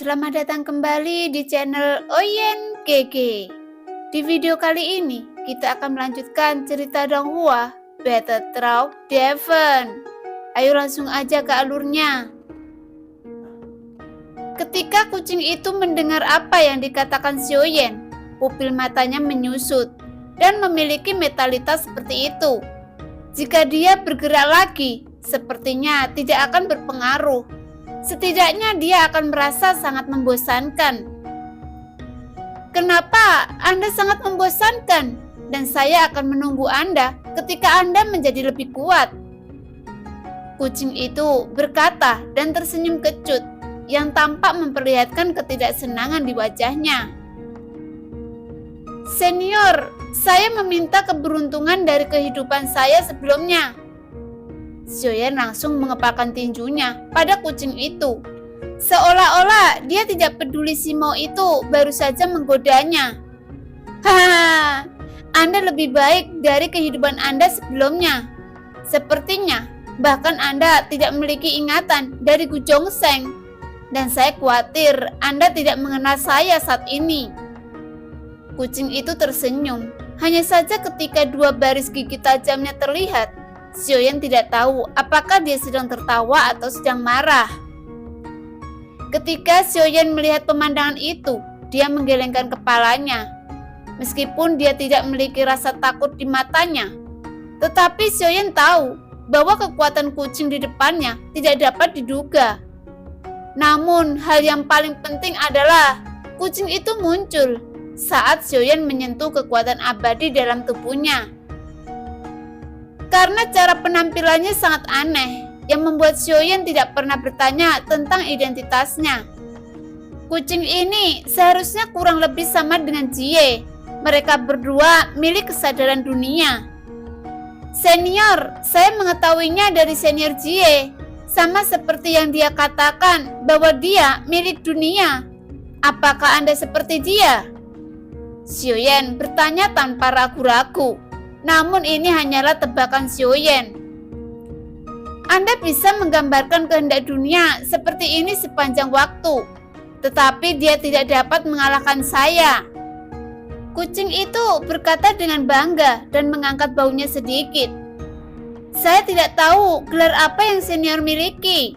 Selamat datang kembali di channel Oyen GG. Di video kali ini, kita akan melanjutkan cerita Donghua Battle Through Devon. Ayo langsung aja ke alurnya. Ketika kucing itu mendengar apa yang dikatakan Xiaoyan, pupil matanya menyusut dan memiliki metalitas seperti itu. Jika dia bergerak lagi, sepertinya tidak akan berpengaruh. Setidaknya dia akan merasa sangat membosankan. Kenapa Anda sangat membosankan? Dan saya akan menunggu Anda ketika Anda menjadi lebih kuat. Kucing itu berkata dan tersenyum kecut yang tampak memperlihatkan ketidaksenangan di wajahnya. Senior, saya meminta keberuntungan dari kehidupan saya sebelumnya. Xiaoyan langsung mengepalkan tinjunya pada kucing itu. Seolah-olah dia tidak peduli si Mao itu baru saja menggodanya. Hahaha, Anda lebih baik dari kehidupan Anda sebelumnya. Sepertinya, bahkan Anda tidak memiliki ingatan dari Gu Zhongsheng. Dan saya khawatir Anda tidak mengenal saya saat ini. Kucing itu tersenyum. Hanya saja ketika dua baris gigi tajamnya terlihat, Xiaoyan tidak tahu apakah dia sedang tertawa atau sedang marah. Ketika Xiaoyan melihat pemandangan itu, dia menggelengkan kepalanya. Meskipun dia tidak memiliki rasa takut di matanya, tetapi Xiaoyan tahu bahwa kekuatan kucing di depannya tidak dapat diduga. Namun, hal yang paling penting adalah kucing itu muncul saat Xiaoyan menyentuh kekuatan abadi dalam tubuhnya. Karena cara penampilannya sangat aneh, yang membuat Xiaoyan tidak pernah bertanya tentang identitasnya. Kucing ini seharusnya kurang lebih sama dengan Jie. Mereka berdua milik kesadaran dunia. Senior, saya mengetahuinya dari senior Jie. Sama seperti yang dia katakan bahwa dia milik dunia. Apakah Anda seperti dia? Xiaoyan bertanya tanpa ragu-ragu. Namun ini hanyalah tebakan Xiaoyan. Anda bisa menggambarkan kehendak dunia seperti ini sepanjang waktu, tetapi dia tidak dapat mengalahkan saya. Kucing itu berkata dengan bangga dan mengangkat baunya sedikit. Saya tidak tahu gelar apa yang senior miliki.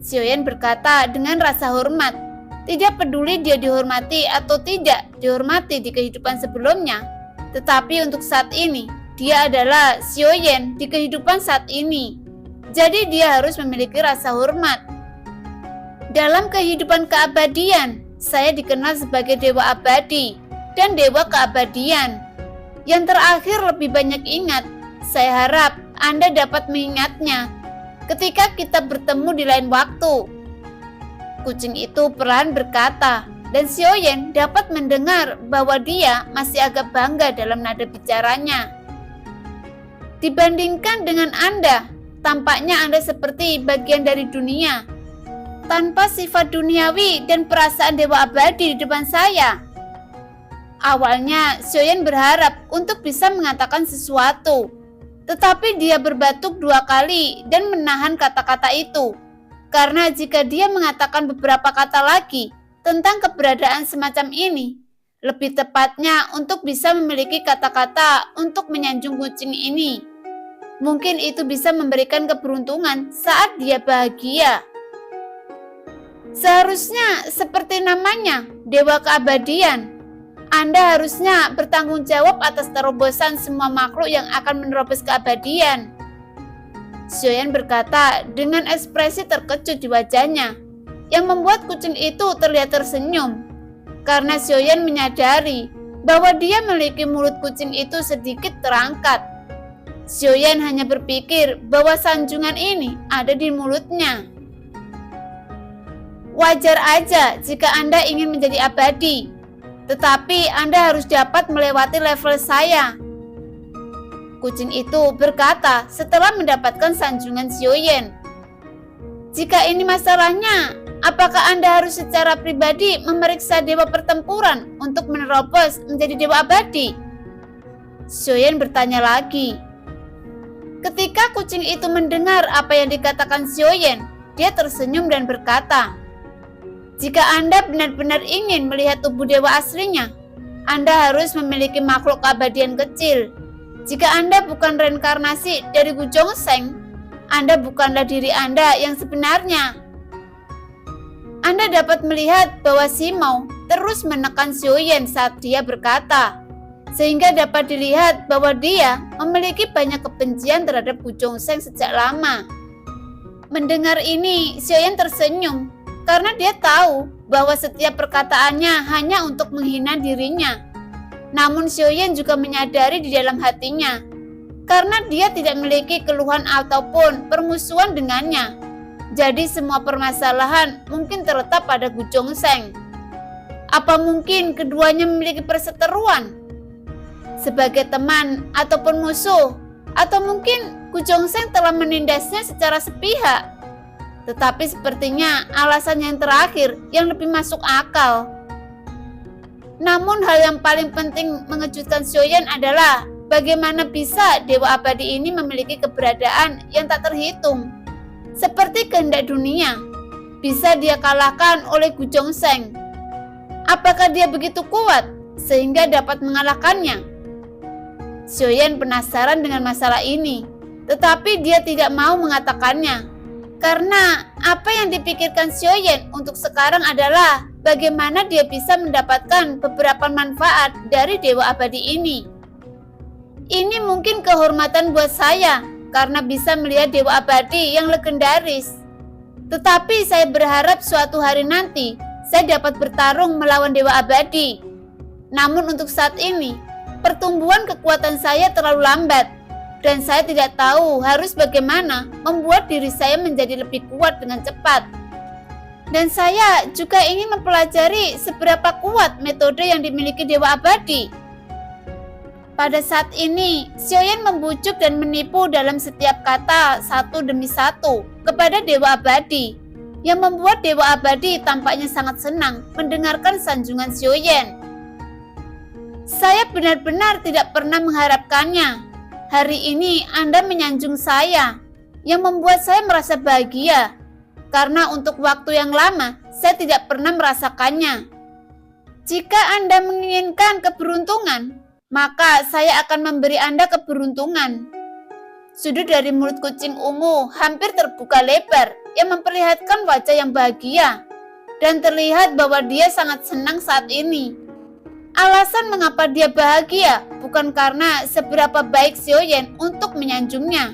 Xiaoyan berkata dengan rasa hormat. Tidak peduli dia dihormati atau tidak dihormati di kehidupan sebelumnya. Tetapi untuk saat ini, dia adalah Xiaoyan di kehidupan saat ini. Jadi dia harus memiliki rasa hormat. Dalam kehidupan keabadian, saya dikenal sebagai dewa abadi dan dewa keabadian. Yang terakhir lebih banyak ingat. Saya harap Anda dapat mengingatnya ketika kita bertemu di lain waktu. Kucing itu perlahan berkata. Dan Xiaoyan dapat mendengar bahwa dia masih agak bangga dalam nada bicaranya. Dibandingkan dengan Anda, tampaknya Anda seperti bagian dari dunia, tanpa sifat duniawi dan perasaan dewa abadi di depan saya. Awalnya, Xiaoyan berharap untuk bisa mengatakan sesuatu, tetapi dia berbatuk 2 kali dan menahan kata-kata itu. Karena jika dia mengatakan beberapa kata lagi tentang keberadaan semacam ini, lebih tepatnya untuk bisa memiliki kata-kata untuk menyanjung kucing ini. Mungkin itu bisa memberikan keberuntungan saat dia bahagia. Seharusnya seperti namanya, Dewa Keabadian. Anda harusnya bertanggung jawab atas terobosan semua makhluk yang akan menerobos keabadian. Xiaoyan berkata dengan ekspresi terkejut di wajahnya, yang membuat kucing itu terlihat tersenyum. Karena Xiaoyan menyadari bahwa dia memiliki mulut kucing itu sedikit terangkat. Xiaoyan hanya berpikir bahwa sanjungan ini ada di mulutnya. Wajar aja jika Anda ingin menjadi abadi, tetapi Anda harus dapat melewati level saya. Kucing itu berkata setelah mendapatkan sanjungan Xiaoyan. Jika ini masalahnya, apakah Anda harus secara pribadi memeriksa dewa pertempuran untuk menerobos menjadi dewa abadi? Xiaoyan bertanya lagi. Ketika kucing itu mendengar apa yang dikatakan Xiaoyan, dia tersenyum dan berkata, Jika Anda benar-benar ingin melihat tubuh dewa aslinya, Anda harus memiliki makhluk keabadian kecil. Jika Anda bukan reinkarnasi dari Gujongseng, Anda bukanlah diri Anda yang sebenarnya. Anda dapat melihat bahwa Simao terus menekan Xiaoyan saat dia berkata, sehingga dapat dilihat bahwa dia memiliki banyak kebencian terhadap Gujongseng sejak lama. Mendengar ini, Xiaoyan tersenyum karena dia tahu bahwa setiap perkataannya hanya untuk menghina dirinya. Namun Xiaoyan juga menyadari di dalam hatinya, karena dia tidak memiliki keluhan ataupun permusuhan dengannya. Jadi semua permasalahan mungkin terletak pada Gujongseng. Apa mungkin keduanya memiliki perseteruan? Sebagai teman ataupun musuh? Atau mungkin Gujongseng telah menindasnya secara sepihak? Tetapi sepertinya alasan yang terakhir yang lebih masuk akal. Namun hal yang paling penting mengejutkan Xiaoyan adalah bagaimana bisa Dewa Abadi ini memiliki keberadaan yang tak terhitung. Seperti kehendak dunia, bisa dia kalahkan oleh Gujongseng. Apakah dia begitu kuat sehingga dapat mengalahkannya? Xiaoyan penasaran dengan masalah ini, tetapi dia tidak mau mengatakannya. Karena apa yang dipikirkan Xiaoyan untuk sekarang adalah bagaimana dia bisa mendapatkan beberapa manfaat dari Dewa Abadi ini. Ini mungkin kehormatan buat saya karena bisa melihat Dewa Abadi yang legendaris. Tetapi saya berharap suatu hari nanti saya dapat bertarung melawan Dewa Abadi. Namun untuk saat ini, pertumbuhan kekuatan saya terlalu lambat dan saya tidak tahu harus bagaimana membuat diri saya menjadi lebih kuat dengan cepat. Dan saya juga ingin mempelajari seberapa kuat metode yang dimiliki Dewa Abadi. Pada saat ini, Xiaoyan membujuk dan menipu dalam setiap kata satu demi satu kepada Dewa Abadi, yang membuat Dewa Abadi tampaknya sangat senang mendengarkan sanjungan Xiaoyan. Saya benar-benar tidak pernah mengharapkannya. Hari ini Anda menyanjung saya, yang membuat saya merasa bahagia, karena untuk waktu yang lama saya tidak pernah merasakannya. Jika Anda menginginkan keberuntungan, maka saya akan memberi Anda keberuntungan. Sudut dari mulut kucing ungu hampir terbuka lebar yang memperlihatkan wajah yang bahagia dan terlihat bahwa dia sangat senang saat ini. Alasan mengapa dia bahagia bukan karena seberapa baik Xiaoyan untuk menyanjungnya.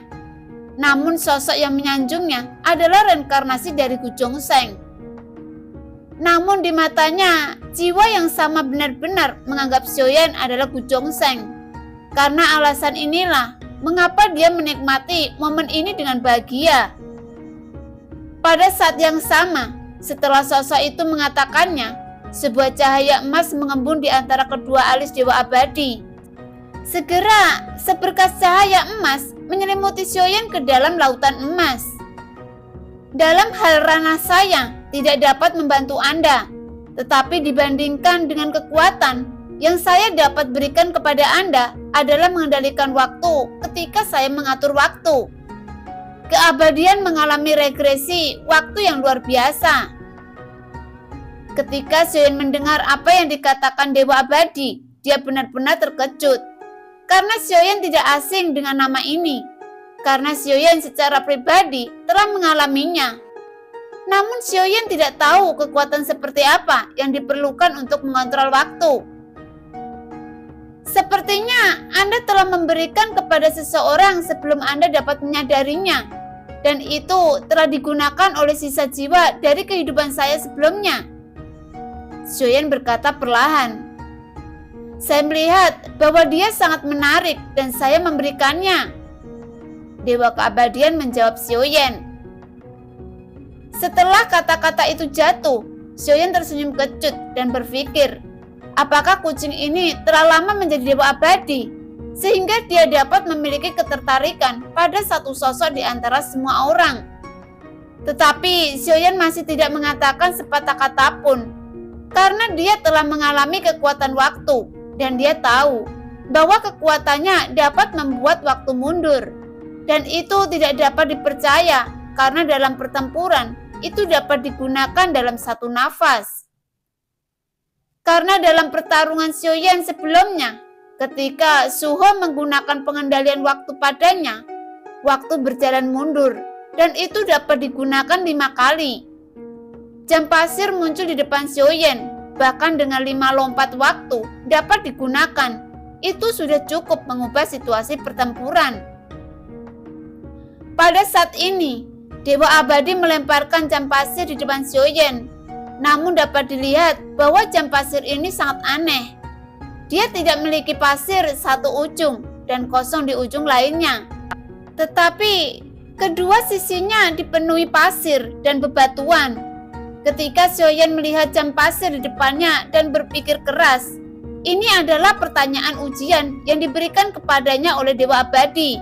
Namun sosok yang menyanjungnya adalah reinkarnasi dari Gujongseng. Namun di matanya, jiwa yang sama benar-benar menganggap Xiaoyan adalah Gujongseng. Karena alasan inilah mengapa dia menikmati momen ini dengan bahagia. Pada saat yang sama, setelah sosok itu mengatakannya, sebuah cahaya emas mengembun di antara kedua alis Dewa Abadi. Segera, seberkas cahaya emas menyelimuti Xiaoyan ke dalam lautan emas. Dalam hal ranah saya tidak dapat membantu Anda, tetapi dibandingkan dengan kekuatan yang saya dapat berikan kepada Anda adalah mengendalikan waktu ketika saya mengatur waktu. Keabadian mengalami regresi waktu yang luar biasa. Ketika Xiaoyan mendengar apa yang dikatakan Dewa Abadi, dia benar-benar terkejut. Karena Xiaoyan tidak asing dengan nama ini. Karena Xiaoyan secara pribadi telah mengalaminya. Namun Xiaoyan tidak tahu kekuatan seperti apa yang diperlukan untuk mengontrol waktu. Sepertinya Anda telah memberikan kepada seseorang sebelum Anda dapat menyadarinya. Dan itu telah digunakan oleh sisa jiwa dari kehidupan saya sebelumnya. Xiaoyan berkata perlahan. Saya melihat bahwa dia sangat menarik dan saya memberikannya. Dewa Keabadian menjawab Xiaoyan. Setelah kata-kata itu jatuh, Xiaoyan tersenyum kecut dan berpikir, apakah kucing ini telah lama menjadi Dewa Abadi, sehingga dia dapat memiliki ketertarikan pada satu sosok di antara semua orang. Tetapi Xiaoyan masih tidak mengatakan sepatah kata pun, karena dia telah mengalami kekuatan waktu, dan dia tahu bahwa kekuatannya dapat membuat waktu mundur. Dan itu tidak dapat dipercaya, karena dalam pertempuran, itu dapat digunakan dalam satu nafas. Karena dalam pertarungan Xiaoyan sebelumnya, ketika Suho menggunakan pengendalian waktu padanya, waktu berjalan mundur, dan itu dapat digunakan 5 kali. Jam pasir muncul di depan Xiaoyan, bahkan dengan 5 lompat waktu dapat digunakan. Itu sudah cukup mengubah situasi pertempuran. Pada saat ini, Dewa Abadi melemparkan jam pasir di depan Xiaoyan. Namun dapat dilihat bahwa jam pasir ini sangat aneh. Dia tidak memiliki pasir satu ujung dan kosong di ujung lainnya. Tetapi kedua sisinya dipenuhi pasir dan bebatuan. Ketika Xiaoyan melihat jam pasir di depannya dan berpikir keras, ini adalah pertanyaan ujian yang diberikan kepadanya oleh Dewa Abadi.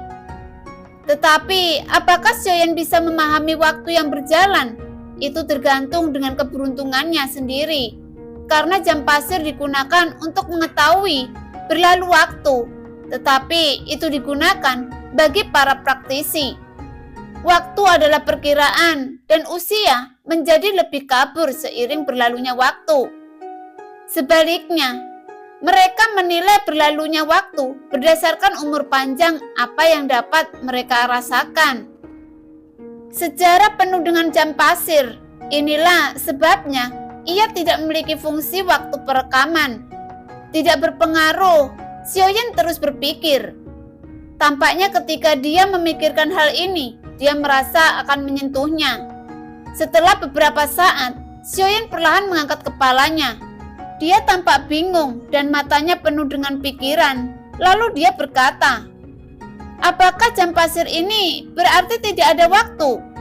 Tetapi, apakah Xiaoyan bisa memahami waktu yang berjalan? Itu tergantung dengan keberuntungannya sendiri. Karena jam pasir digunakan untuk mengetahui berlalu waktu, tetapi itu digunakan bagi para praktisi. Waktu adalah perkiraan dan usia menjadi lebih kabur seiring berlalunya waktu. Sebaliknya, mereka menilai berlalunya waktu berdasarkan umur panjang apa yang dapat mereka rasakan. Sejarah penuh dengan jam pasir, inilah sebabnya ia tidak memiliki fungsi waktu perekaman. Tidak berpengaruh, Xiaoyan terus berpikir. Tampaknya ketika dia memikirkan hal ini, dia merasa akan menyentuhnya. Setelah beberapa saat, Xiaoyan perlahan mengangkat kepalanya. Dia tampak bingung dan matanya penuh dengan pikiran. Lalu dia berkata, "Apakah jam pasir ini berarti tidak ada waktu?"